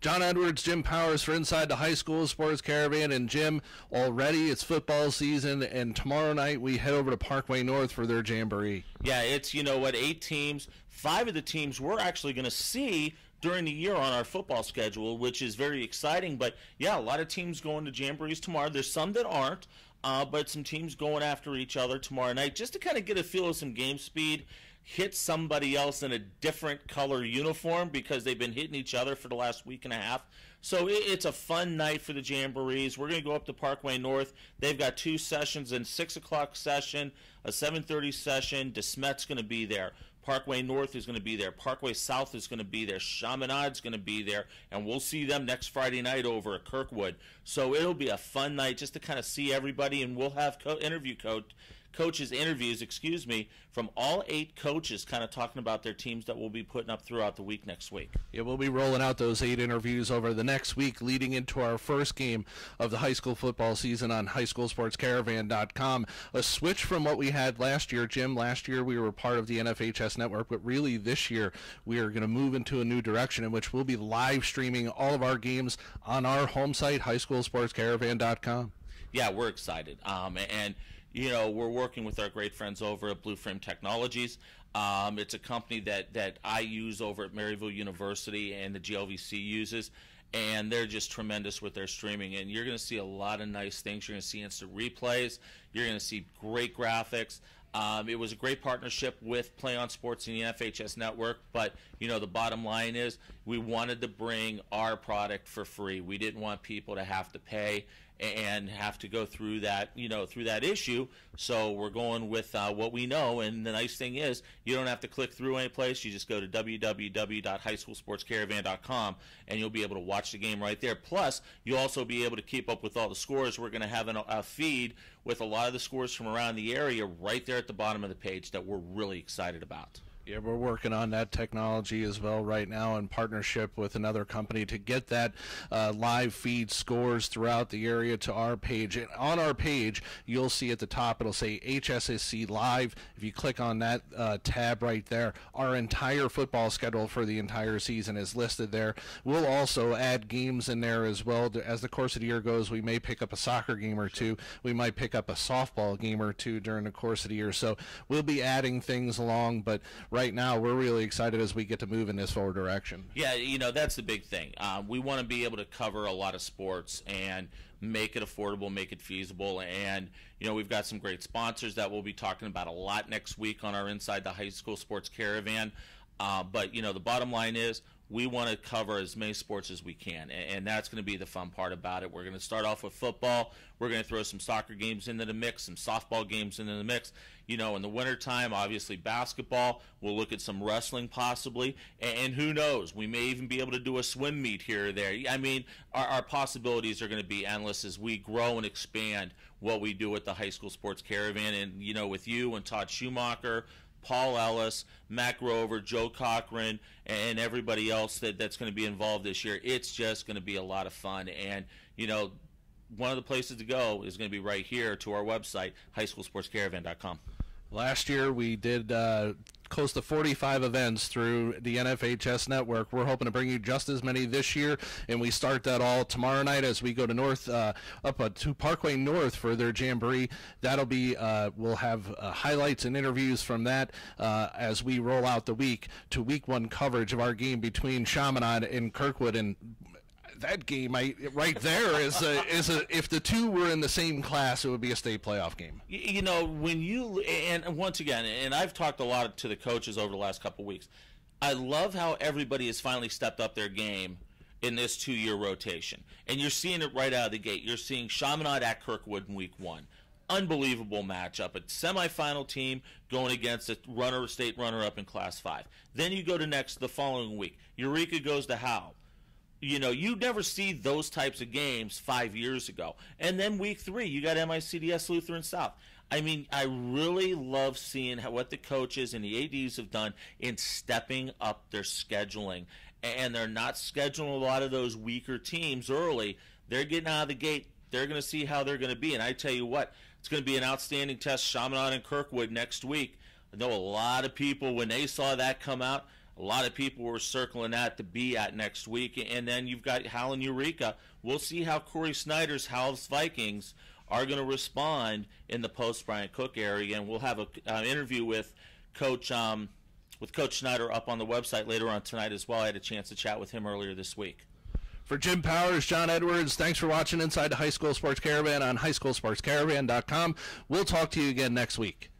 John Edwards, Jim Powers for Inside the High School Sports Caravan. And Jim, already it's football season, and tomorrow night we head over to Parkway North for their jamboree. Yeah, it's, 8 teams. 5 of the teams we're actually going to see during the year on our football schedule, which is very exciting. But, yeah, a lot of teams going to jamborees tomorrow. There's some that aren't, but some teams going after each other tomorrow night just to kind of get a feel of some game speed, hit somebody else in a different color uniform because they've been hitting each other for the last week and a half. So it's a fun night for the jamborees. We're going to go up to Parkway North. They've got 2 sessions, a 6 o'clock session, a 7:30 session. DeSmet's going to be there. Parkway North is going to be there. Parkway South is going to be there. Chaminade's going to be there. And we'll see them next Friday night over at Kirkwood. So it'll be a fun night just to kind of see everybody. And we'll have coaches interviews, from all 8 coaches kind of talking about their teams that we'll be putting up throughout the week next week. Yeah, we'll be rolling out those 8 interviews over the next week leading into our first game of the high school football season on highschoolsportscaravan.com. A switch from what we had last year, Jim. Last year we were part of the NFHS network, but really this year we are going to move into a new direction in which we'll be live streaming all of our games on our home site, highschoolsportscaravan.com. Yeah, we're excited. We're working with our great friends over at Blue Frame Technologies. It's a company that I use over at Maryville University and the GLVC uses, and they're just tremendous with their streaming. And you're going to see a lot of nice things. You're going to see instant replays. You're going to see great graphics. It was a great partnership with Play On Sports and the FHS Network, but, the bottom line is we wanted to bring our product for free. We didn't want people to have to pay and have to go through that, through that issue. So we're going with what we know, and the nice thing is you don't have to click through any place. You just go to www.highschoolsportscaravan.com, and you'll be able to watch the game right there. Plus, you'll also be able to keep up with all the scores. We're going to have a feed with a lot of the scores from around the area right there at the bottom of the page that we're really excited about. Yeah, we're working on that technology as well right now in partnership with another company to get that live feed scores throughout the area to our page. And on our page, you'll see at the top, it'll say HSSC Live. If you click on that tab right there, our entire football schedule for the entire season is listed there. We'll also add games in there as well. As the course of the year goes, we may pick up a soccer game or two. We might pick up a softball game or two during the course of the year. So we'll be adding things along, but right now we're really excited as we get to move in this forward direction. Yeah, that's the big thing. We want to be able to cover a lot of sports and make it affordable, make it feasible. And, we've got some great sponsors that we'll be talking about a lot next week on our Inside the High School Sports Caravan. But, the bottom line is we want to cover as many sports as we can, and that's going to be the fun part about it. We're going to start off with football. We're going to throw some soccer games into the mix, some softball games into the mix. In the wintertime, obviously basketball. We'll look at some wrestling possibly, and who knows, we may even be able to do a swim meet here or there. I mean, our possibilities are going to be endless as we grow and expand what we do at the High School Sports Caravan. And, with you and Todd Schumacher, Paul Ellis, Matt Grover, Joe Cochran, and everybody else that's going to be involved this year. It's just going to be a lot of fun. And, one of the places to go is going to be right here to our website, highschoolsportscaravan.com. Last year we did close to 45 events through the NFHS network. We're hoping to bring you just as many this year, and we start that all tomorrow night as we go to to Parkway North for their jamboree. That'll be we'll have highlights and interviews from that as we roll out the week to week 1 coverage of our game between Chaminade and Kirkwood. And that game right there is if the two were in the same class, it would be a state playoff game. And once again, and I've talked a lot to the coaches over the last couple of weeks, I love how everybody has finally stepped up their game in this 2-year rotation. And you're seeing it right out of the gate. You're seeing Chaminade at Kirkwood in week 1. Unbelievable matchup. A semifinal team going against a state runner-up in Class 5. Then you go to the following week. Eureka goes to Howe. You never see those types of games 5 years ago. And then week 3, you got MICDS Lutheran South. I mean, I really love seeing what the coaches and the ADs have done in stepping up their scheduling. And they're not scheduling a lot of those weaker teams early. They're getting out of the gate. They're going to see how they're going to be. And I tell you what, it's going to be an outstanding test, Chaminade and Kirkwood next week. I know a lot of people, when they saw that come out, a A lot of people were circling that to be at next week. And then you've got Hal and Eureka. We'll see how Corey Snyder's Hal's Vikings are going to respond in the post-Bryant Cook area. And we'll have an interview with Coach Snyder up on the website later on tonight as well. I had a chance to chat with him earlier this week. For Jim Powers, John Edwards, thanks for watching Inside the High School Sports Caravan on highschoolsportscaravan.com. We'll talk to you again next week.